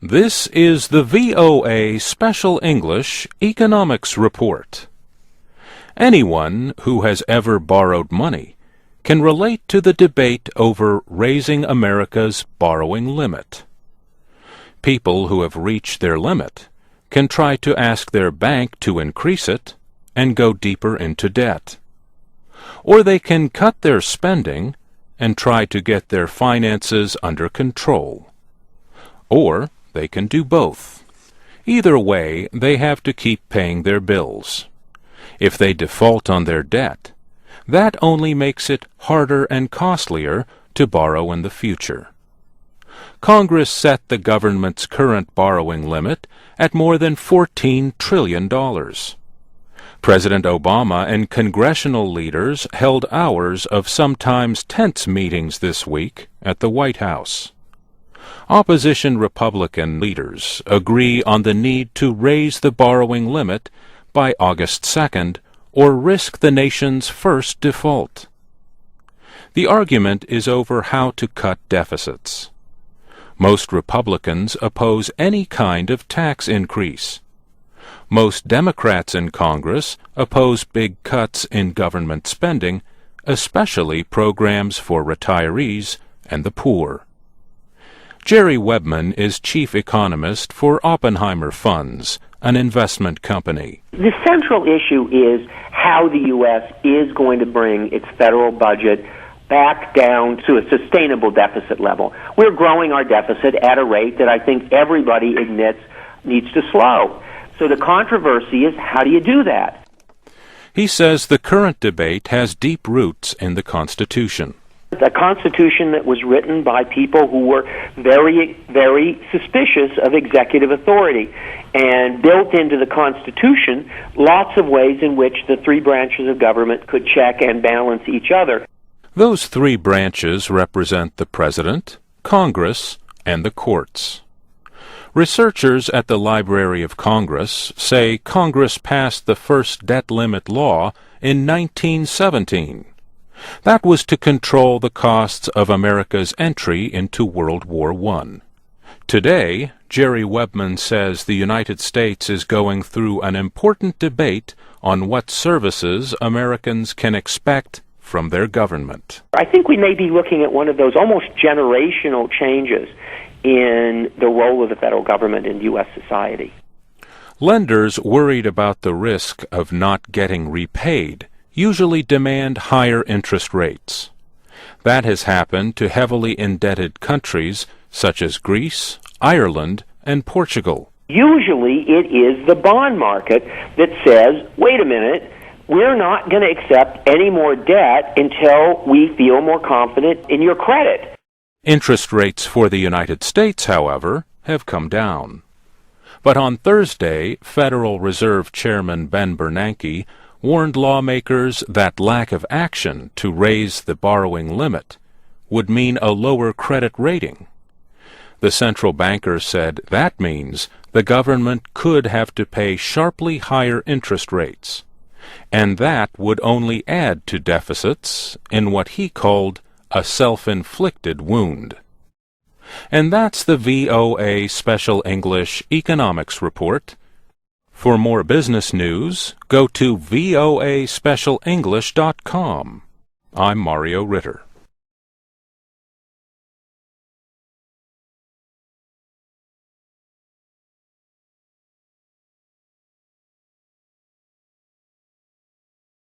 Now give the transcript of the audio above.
This is the VOA Special English Economics Report. Anyone who has ever borrowed money can relate to the debate over raising America's borrowing limit. People who have reached their limit can try to ask their bank to increase it and go deeper into debt. Or they can cut their spending and try to get their finances under control. Or they can do both. Either way, they have to keep paying their bills. If they default on their debt, that only makes it harder and costlier to borrow in the future. Congress set the government's current borrowing limit at more than $14 trillion. President Obama and congressional leaders held hours of sometimes tense meetings this week at the White House. Opposition Republican leaders agree on the need to raise the borrowing limit by August 2nd or risk the nation's first default. The argument is over how to cut deficits. Most Republicans oppose any kind of tax increase. Most Democrats in Congress oppose big cuts in government spending, especially programs for retirees and the poor. Jerry Webman is chief economist for Oppenheimer Funds, an investment company. The central issue is how the U.S. is going to bring its federal budget back down to a sustainable deficit level. We're growing our deficit at a rate that I think everybody admits needs to slow. So the controversy is, how do you do that? He says the current debate has deep roots in the Constitution. A Constitution that was written by people who were very, very suspicious of executive authority, and built into the Constitution lots of ways in which the three branches of government could check and balance each other. Those three branches represent the President, Congress, and the courts. Researchers at the Library of Congress say Congress passed the first debt limit law in 1917. That was to control the costs of America's entry into World War I. Today, Jerry Webman says the United States is going through an important debate on what services Americans can expect from their government. I think we may be looking at one of those almost generational changes in the role of the federal government in U.S. society. Lenders worried about the risk of not getting repaid usually demand higher interest rates. That has happened to heavily indebted countries such as Greece, Ireland, and Portugal. Usually it is the bond market that says, wait a minute, we're not going to accept any more debt until we feel more confident in your credit. Interest rates for the United States, however, have come down. But on Thursday, Federal Reserve Chairman Ben Bernanke warned lawmakers that lack of action to raise the borrowing limit would mean a lower credit rating. The central banker said that means the government could have to pay sharply higher interest rates, and that would only add to deficits in what he called a self-inflicted wound. And that's the VOA Special English Economics Report. For more business news, go to voaspecialenglish.com. I'm Mario Ritter.